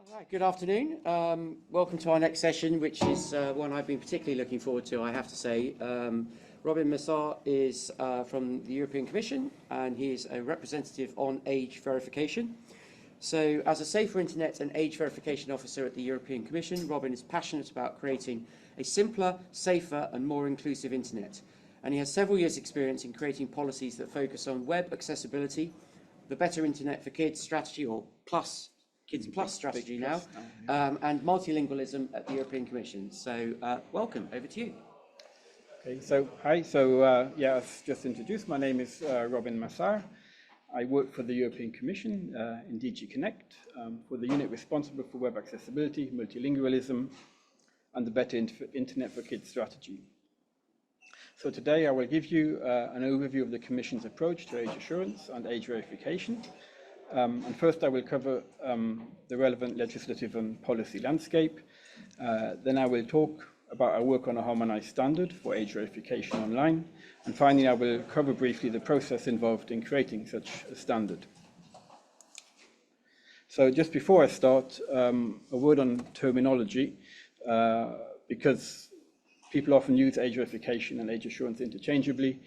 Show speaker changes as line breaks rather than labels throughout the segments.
All right, good afternoon. Welcome to our next session, which is one I've been particularly looking forward to, I have to say. Robin Massart is from the European Commission, and he is a representative on age verification. So as a Safer Internet and Age Verification Officer at the European Commission, Robin is passionate about creating a simpler, safer and more inclusive internet. And he has several years' experience in creating policies that focus on web accessibility, the Better Internet for Kids strategy, or Plus Kids Plus strategy now, and multilingualism at the European Commission. So welcome, over to you.
Okay, so hi, yeah, as just introduced, my name is Robin Massart. I work for the European Commission in DG Connect for the unit responsible for web accessibility, multilingualism, and the Better Internet for Kids strategy. So today I will give you an overview of the Commission's approach to age assurance and age verification. And first I will cover the relevant legislative and policy landscape. Then I will talk about our work on a harmonized standard for age verification online. And finally, I will cover briefly the process involved in creating such a standard. So just before I start, a word on terminology, because people often use age verification and age assurance interchangeably.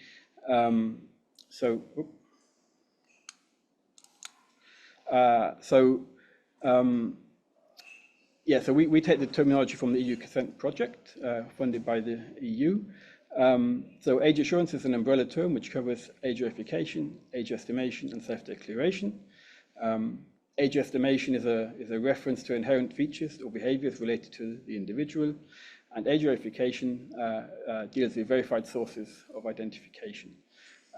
So we take the terminology from the EU Consent Project, funded by the EU. So age assurance is an umbrella term which covers age verification, age estimation, and self-declaration. Age estimation is a reference to inherent features or behaviors related to the individual, and age verification deals with verified sources of identification.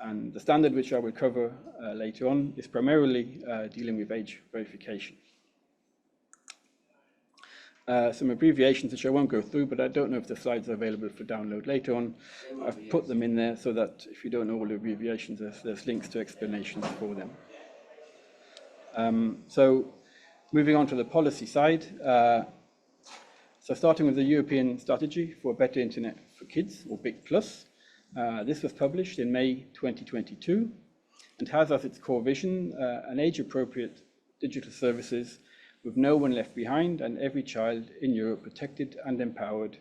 And the standard, which I will cover later on, is primarily dealing with age verification. Some abbreviations which I won't go through, but I don't know if the slides are available for download later on. I've put them in there so that if you don't know all the abbreviations, there's links to explanations for them. So moving on to the policy side. So starting with the European Strategy for a Better Internet for Kids, or BIC+. This was published in May 2022 and has as its core vision an age-appropriate digital services with no one left behind and every child in Europe protected and empowered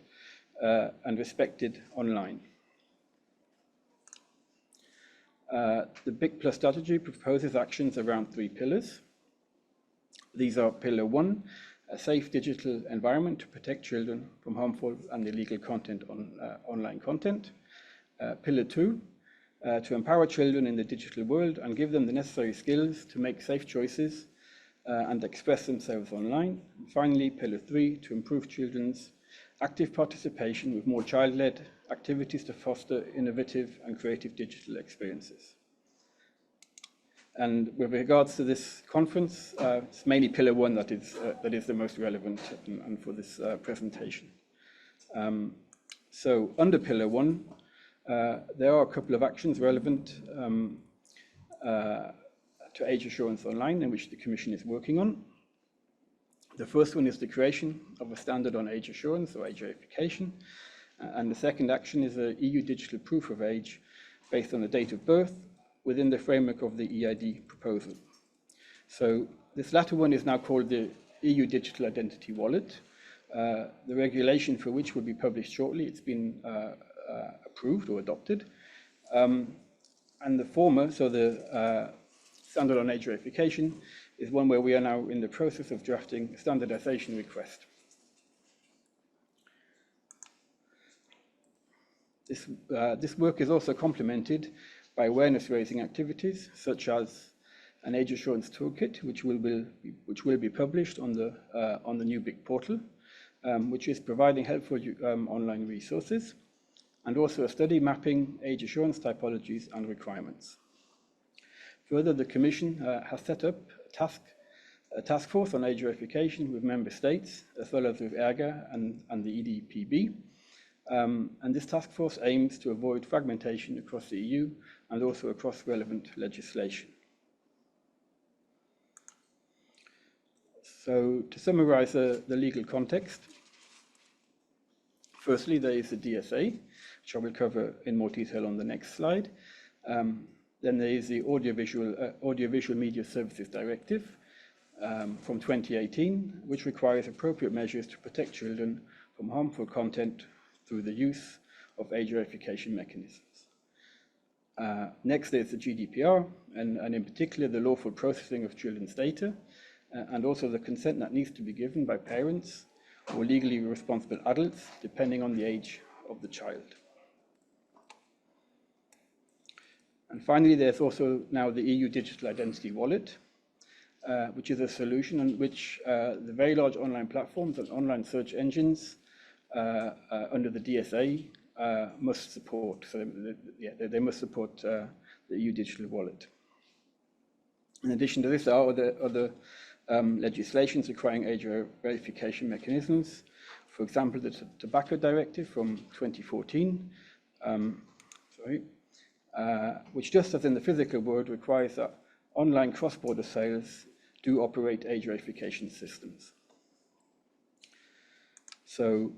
and respected online. The BIC+ strategy proposes actions around 3 pillars. These are Pillar 1, a safe digital environment to protect children from harmful and illegal content on online content. Pillar 2, to empower children in the digital world and give them the necessary skills to make safe choices and express themselves online. And finally, Pillar 3, to improve children's active participation with more child-led activities to foster innovative and creative digital experiences. And with regards to this conference, it's mainly Pillar 1 that is the most relevant and for this presentation. So under Pillar 1, there are a couple of actions relevant to age assurance online in which the Commission is working on. The first one is the creation of a standard on age assurance or age verification. And the second action is an EU digital proof of age based on the date of birth within the framework of the EID proposal. So this latter one is now called the EU Digital Identity Wallet, the regulation for which will be published shortly. It's been approved or adopted. And the former, so the standard on age verification, is one where we are now in the process of drafting a standardization request. This work is also complemented by awareness-raising activities, such as an age assurance toolkit, which will be published on the new BIC portal, which is providing helpful online resources, and also a study mapping age assurance typologies and requirements. Further, the Commission has set up a task force on age verification with member states, as well as with ERGA and the EDPB. And this task force aims to avoid fragmentation across the EU and also across relevant legislation. So to summarize the legal context, firstly, there is the DSA, which I will cover in more detail on the next slide. Then there is the Audiovisual Media Services Directive, from 2018, which requires appropriate measures to protect children from harmful content through the use of age verification mechanisms. Next is the GDPR, and in particular the lawful processing of children's data, and also the consent that needs to be given by parents or legally responsible adults, depending on the age of the child. And finally, there's also now the EU Digital Identity Wallet, which is a solution in which the very large online platforms and online search engines under the DSA must support. So they must support the EU Digital Wallet. In addition to this, there are other legislations requiring age verification mechanisms. For example, the Tobacco Directive from 2014, which, just as in the physical world, requires that online cross-border sales do operate age verification systems. So,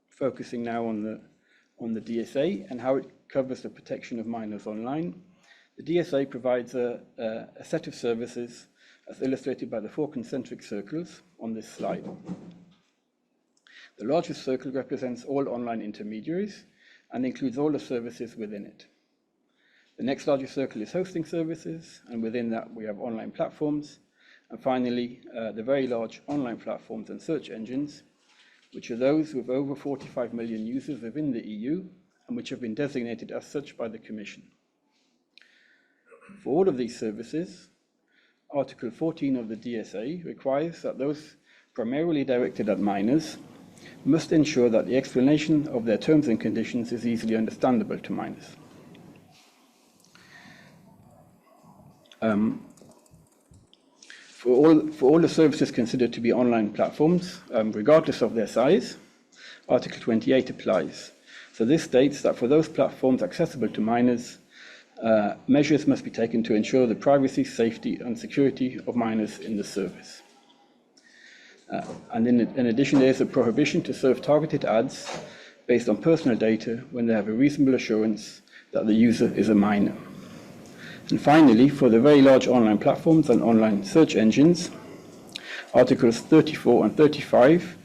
focusing now on the DSA and how it covers the protection of minors online. The DSA provides a set of services as illustrated by the 4 concentric circles on this slide. The largest circle represents all online intermediaries and includes all the services within it. The next largest circle is hosting services, and within that we have online platforms. And finally, the very large online platforms and search engines, which are those with over 45 million users within the EU and which have been designated as such by the Commission. For all of these services, Article 14 of the DSA requires that those primarily directed at minors must ensure that the explanation of their terms and conditions is easily understandable to minors. For all the services considered to be online platforms, regardless of their size, Article 28 applies. So this states that for those platforms accessible to minors, measures must be taken to ensure the privacy, safety, and security of minors in the service. And in addition, there is a prohibition to serve targeted ads based on personal data when they have a reasonable assurance that the user is a minor. And finally, for the very large online platforms and online search engines, Articles 34 and 35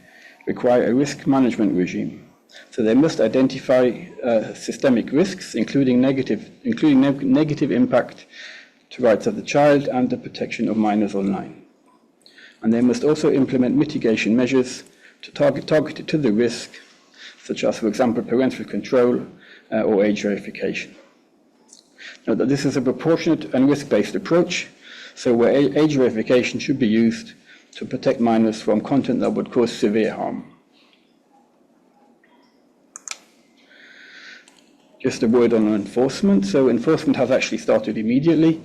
require a risk management regime. So they must identify systemic risks, including negative impact to rights of the child and the protection of minors online. And they must also implement mitigation measures targeted to the risk, such as, for example, parental control or age verification. Note that this is a proportionate and risk-based approach, so where age verification should be used to protect minors from content that would cause severe harm. Just a word on enforcement. So enforcement has actually started immediately,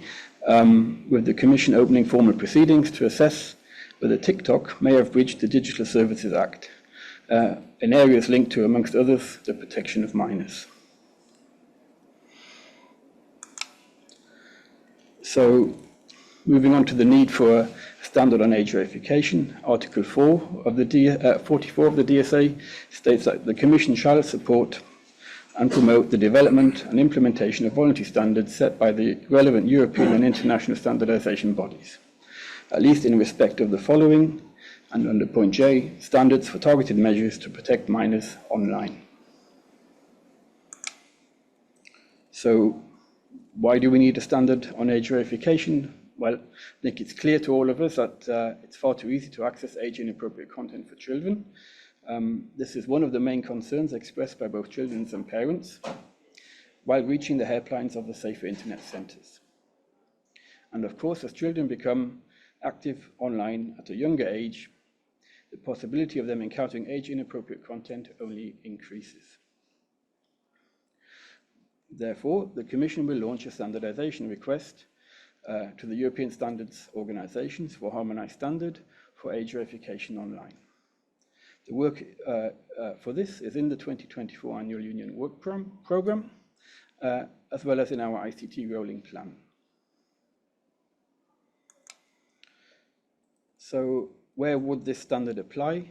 with the Commission opening formal proceedings to assess whether TikTok may have breached the Digital Services Act in areas linked to, amongst others, the protection of minors. So, moving on to the need for a standard on age verification, Article 44 of the DSA states that the Commission shall support and promote the development and implementation of voluntary standards set by the relevant European and international standardization bodies, at least in respect of the following, and under point J, standards for targeted measures to protect minors online. So, why do we need a standard on age verification? Well, I think it's clear to all of us that it's far too easy to access age-inappropriate content for children. This is one of the main concerns expressed by both children and parents while reaching the helplines of the Safer Internet centres. And of course, as children become active online at a younger age, the possibility of them encountering age-inappropriate content only increases. Therefore, the Commission will launch a standardization request to the European Standards Organizations for harmonized standard for age verification online. The work for this is in the 2024 Annual Union Work Programme, as well as in our ICT rolling plan. So where would this standard apply?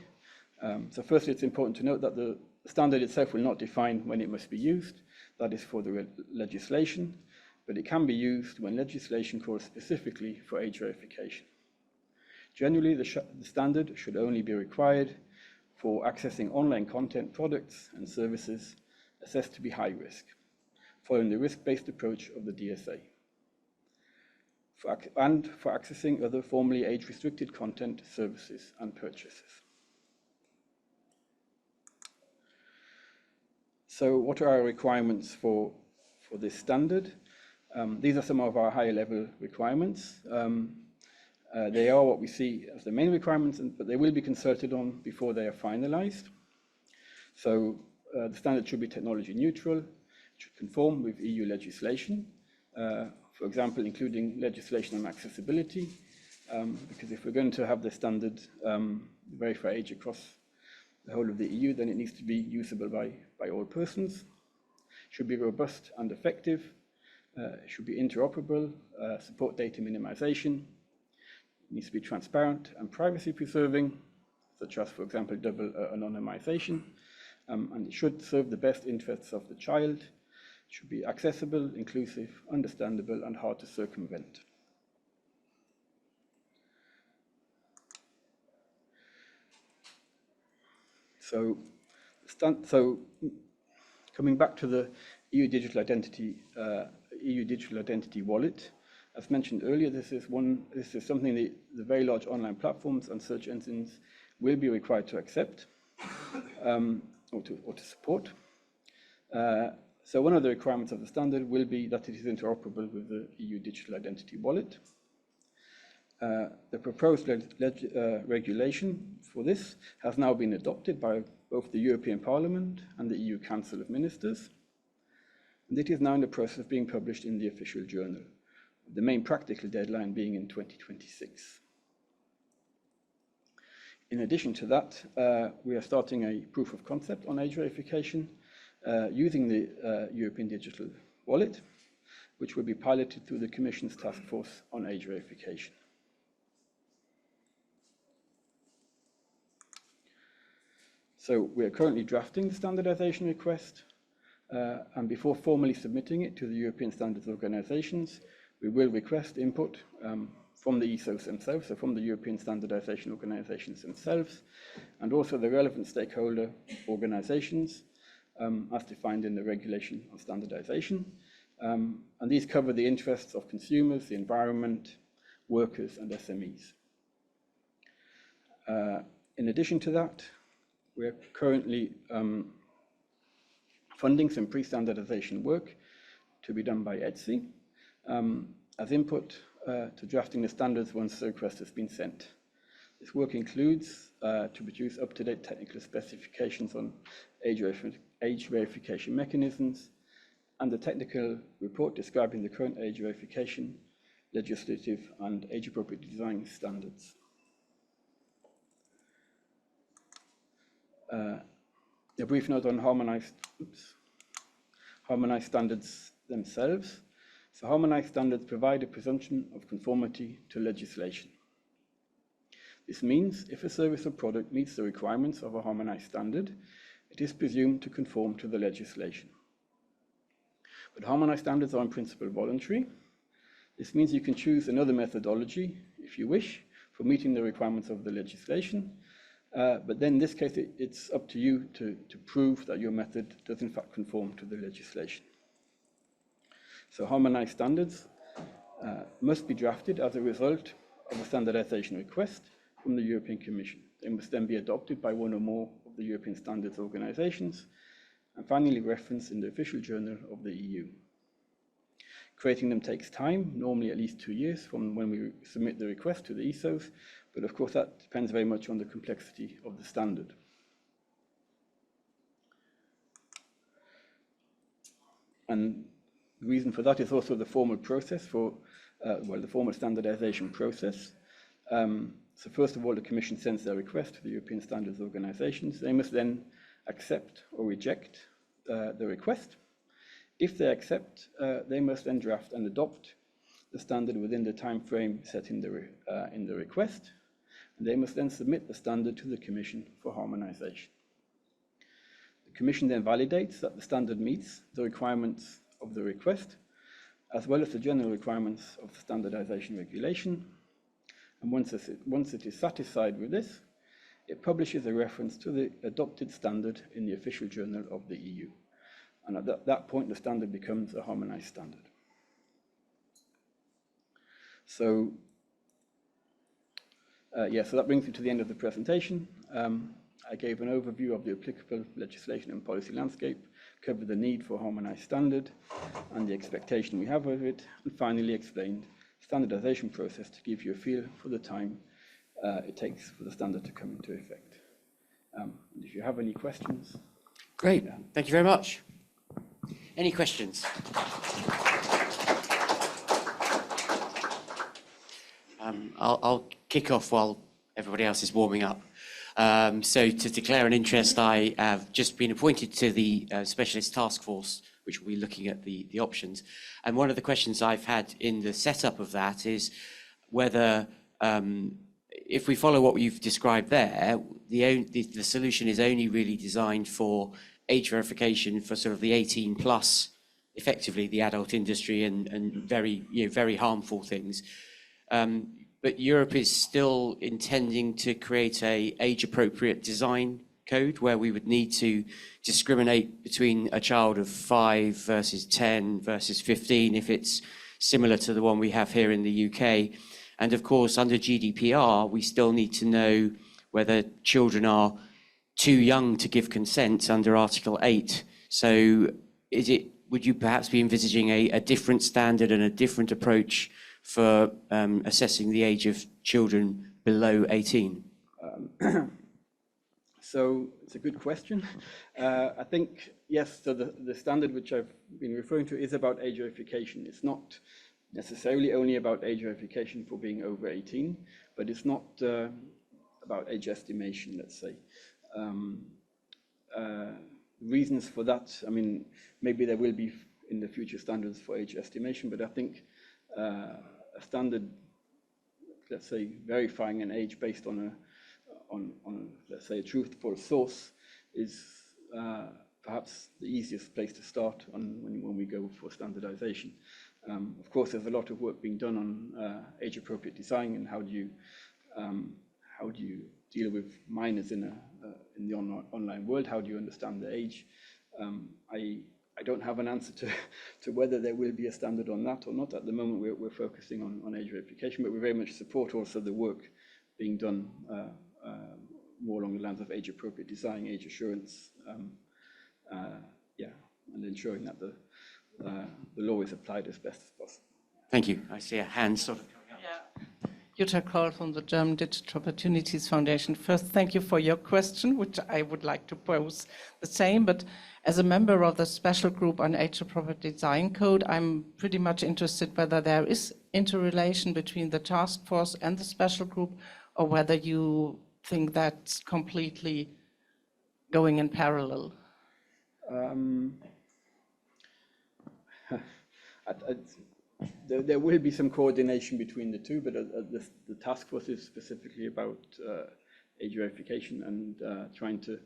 So firstly, it's important to note that the standard itself will not define when it must be used. That is for the legislation, but it can be used when legislation calls specifically for age verification. Generally, the standard should only be required for accessing online content products and services assessed to be high risk, following the risk-based approach of the DSA, and for accessing other formally age-restricted content, services, and purchases. So what are our requirements for this standard? These are some of our higher-level requirements. They are what we see as the main requirements, but they will be consulted on before they are finalized. So the standard should be technology neutral, it should conform with EU legislation, for example, including legislation on accessibility, because if we're going to have the standard verify age across the whole of the EU, then it needs to be usable by all persons. It should be robust and effective. It should be interoperable, support data minimization. It needs to be transparent and privacy preserving, such as, for example, double anonymization. And it should serve the best interests of the child. It should be accessible, inclusive, understandable, and hard to circumvent. So coming back to the EU Digital Identity Wallet, as mentioned earlier, this is something the very large online platforms and search engines will be required to accept or to support. So one of the requirements of the standard will be that it is interoperable with the EU Digital Identity Wallet. The proposed regulation for this has now been adopted by both the European Parliament and the EU Council of Ministers, and it is now in the process of being published in the official journal, the main practical deadline being in 2026. In addition to that, we are starting a proof of concept on age verification using the European Digital Wallet, which will be piloted through the Commission's Task Force on Age Verification. So we are currently drafting the standardization request, and before formally submitting it to the European standards organizations, we will request input from the ESOs themselves, so from the European standardization organizations themselves, and also the relevant stakeholder organizations, as defined in the regulation on standardization. And these cover the interests of consumers, the environment, workers, and SMEs. In addition to that, we're currently funding some pre-standardization work to be done by ETSI as input to drafting the standards once the request has been sent. This work includes to produce up-to-date technical specifications on age verification mechanisms and the technical report describing the current age verification, legislative and age-appropriate design standards. A brief note on harmonized standards themselves. So harmonized standards provide a presumption of conformity to legislation. This means if a service or product meets the requirements of a harmonized standard, it is presumed to conform to the legislation. But harmonized standards are in principle voluntary. This means you can choose another methodology, if you wish, for meeting the requirements of the legislation. But then in this case, it's up to you to prove that your method does in fact conform to the legislation. So harmonized standards must be drafted as a result of a standardization request from the European Commission. They must then be adopted by one or more of the European standards organizations and finally referenced in the official journal of the EU. Creating them takes time, normally at least 2 years from when we submit the request to the ESOs, but of course that depends very much on the complexity of the standard. And the reason for that is also the formal process for, the formal standardization process. So first of all, the Commission sends their request to the European standards organizations. They must then accept or reject the request. If they accept, they must then draft and adopt the standard within the time frame set in the request. And they must then submit the standard to the Commission for harmonization. The Commission then validates that the standard meets the requirements of the request, as well as the general requirements of the standardization regulation. And once it is satisfied with this, it publishes a reference to the adopted standard in the official journal of the EU. And at that point, the standard becomes a harmonized standard. So, so that brings me to the end of the presentation. I gave an overview of the applicable legislation and policy landscape, covered the need for a harmonized standard and the expectation we have of it, and finally explained the standardization process to give you a feel for the time it takes for the standard to come into effect. If you have any questions.
Great, thank you very much. Any questions? I'll kick off while everybody else is warming up. So to declare an interest, I have just been appointed to the specialist task force, which will be looking at the options. And one of the questions I've had in the setup of that is whether, if we follow what you've described there, the solution is only really designed for age verification for sort of the 18 plus, effectively the adult industry and very harmful things. But Europe is still intending to create a age-appropriate design code where we would need to discriminate between a child of 5 versus 10 versus 15 if it's similar to the one we have here in the UK. And of course, under GDPR, we still need to know whether children are too young to give consent under Article 8. So would you perhaps be envisaging a different standard and a different approach for assessing the age of children below 18?
So it's a good question. I think, yes, so the standard which I've been referring to is about age verification. It's not necessarily only about age verification for being over 18, but it's not about age estimation, let's say. Reasons for that, I mean, maybe there will be in the future standards for age estimation, but I think a standard, let's say, verifying an age based on let's say, a truthful source is perhaps the easiest place to start when we go for standardization. Of course, there's a lot of work being done on age-appropriate design and how do you deal with minors in the online world? How do you understand the age? I don't have an answer to whether there will be a standard on that or not. At the moment, we're focusing on age verification, but we very much support also the work being done more along the lines of age-appropriate design, age assurance, and ensuring that the law is applied as best as possible.
Thank you. I see a hand sort of coming up.
Yeah. Jutta Kroll from the German Digital Opportunities Foundation. First, thank you for your question, which I would like to pose the same, but as a member of the special group on age-appropriate design code, I'm pretty much interested whether there is interrelation between the task force and the special group, or whether you think that's completely going in parallel.
There will be some coordination between the two, but the task force is specifically about age verification and trying to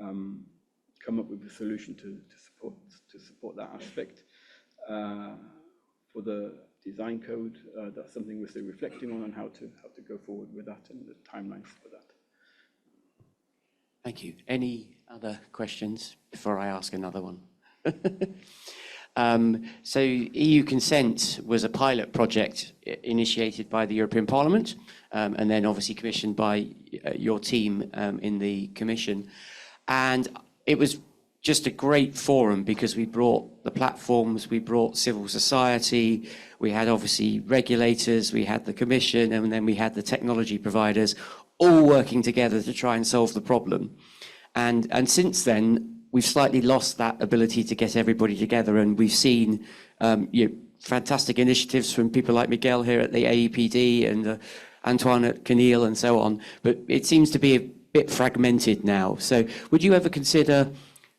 come up with a solution to support that aspect. For the design code, that's something we're still reflecting on and how to go forward with that and the timelines for that.
Thank you. Any other questions before I ask another one? So EU consent was a pilot project initiated by the European Parliament and then obviously commissioned by your team in the Commission. And it was just a great forum because we brought the platforms, we brought civil society, we had obviously regulators, we had the Commission, and then we had the technology providers all working together to try and solve the problem. And since then, we've slightly lost that ability to get everybody together, and we've seen fantastic initiatives from people like Miguel here at the AEPD and Antoine at CNIL and so on, but it seems to be a bit fragmented now. So would you ever consider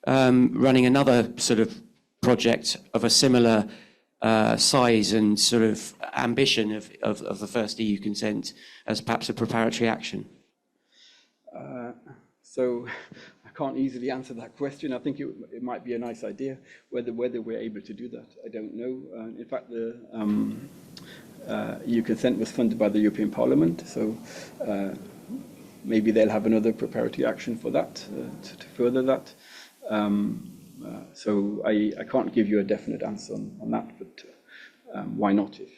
running another sort of project of a similar size and sort of ambition of the first EU consent as perhaps a preparatory action?
So I can't easily answer that question. I think it might be a nice idea. Whether we're able to do that, I don't know. In fact, EU consent was funded by the European Parliament, so maybe they'll have another preparatory action for that, to further that. So I can't give you a definite answer on that, but why not if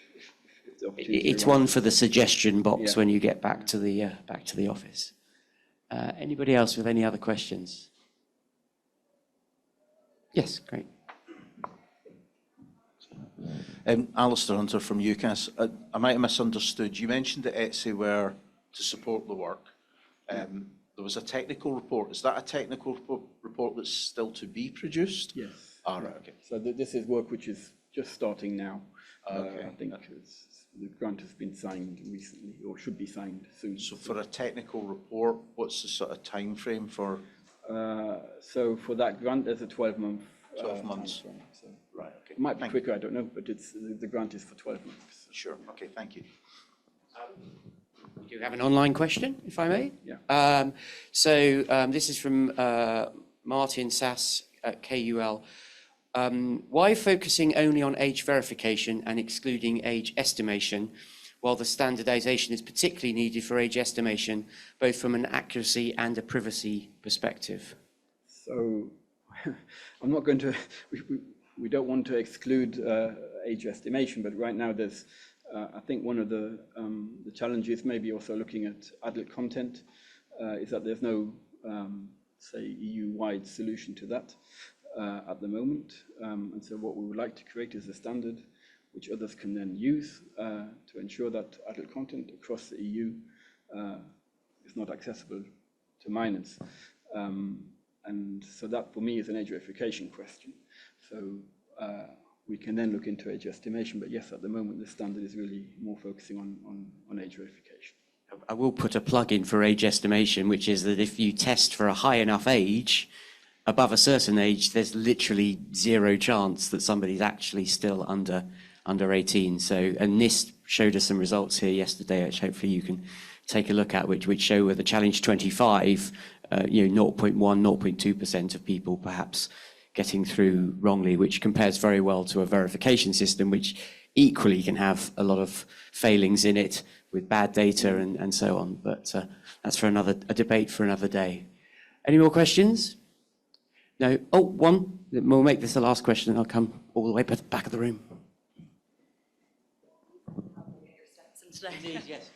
the opportunity
It's
arises.
one for the suggestion box
Yeah.
when you get back to the office. Anybody else with any other questions? Yes, great.
Alistair Hunter from UCAS. I might have misunderstood. You mentioned that ETSI were to support the work. There was a technical report. Is that a technical report that's still to be produced?
Yes.
Right, okay.
So this is work which is just starting now.
Okay.
I think the grant has been signed recently, or should be signed soon.
So for a technical report, what's the sort of time frame for?
So for that grant, there's a 12-month.
12 months.
time frame, so
Right, okay.
it might be
Thank
quicker, I don't know, but the grant is for 12 months.
Sure, okay, thank you.
Do you have an online question, if I may?
Yeah.
This is from Martin Sass at KUL. Why focusing only on age verification and excluding age estimation, while the standardization is particularly needed for age estimation, both from an accuracy and a privacy perspective?
So I'm not going to, we don't want to exclude age estimation, but right now there's, I think one of the challenges, maybe also looking at adult content, is that there's no, say, EU-wide solution to that at the moment. And so what we would like to create is a standard which others can then use to ensure that adult content across the EU is not accessible to minors. And so that, for me, is an age verification question. So we can then look into age estimation, but yes, at the moment, the standard is really more focusing on age verification.
I will put a plug in for age estimation, which is that if you test for a high enough age, above a certain age, there's literally zero chance that somebody's actually still under 18. So, and NIST showed us some results here yesterday, which hopefully you can take a look at, which show with the Challenge 25, 0.1, 0.2% of people perhaps getting through wrongly, which compares very well to a verification system, which equally can have a lot of failings in it with bad data and so on. But that's for a debate for another day. Any more questions? No? Oh, one. We'll make this the last question and I'll come all the way back of the room. Please, yes.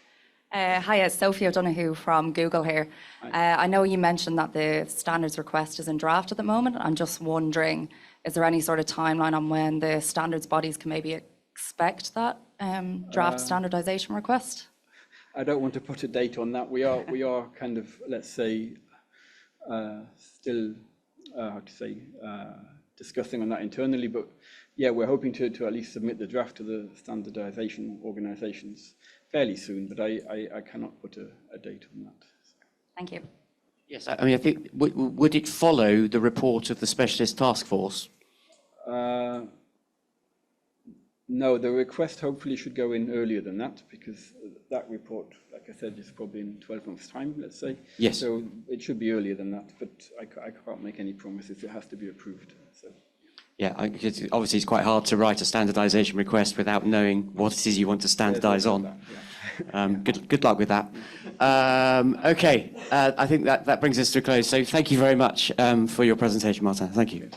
Hi, it's Sophie O'Donoghue from Google here. I know you mentioned that the standards request is in draft at the moment. I'm just wondering, is there any sort of timeline on when the standards bodies can maybe expect that draft standardization request?
I don't want to put a date on that. We are kind of, let's say, still, discussing on that internally, but yeah, we're hoping to at least submit the draft to the standardization organizations fairly soon, but I cannot put a date on that.
Thank you.
Yes, I mean, I think, would it follow the report of the specialist task force?
No, the request hopefully should go in earlier than that, because that report, like I said, is probably in 12 months' time, let's say.
Yes.
So it should be earlier than that, but I can't make any promises. It has to be approved. So.
Yeah, obviously it's quite hard to write a standardization request without knowing what it is you want to standardize on.
Yeah.
Good luck with that. Okay, I think that brings us to a close. So thank you very much for your presentation, Martin. Thank you.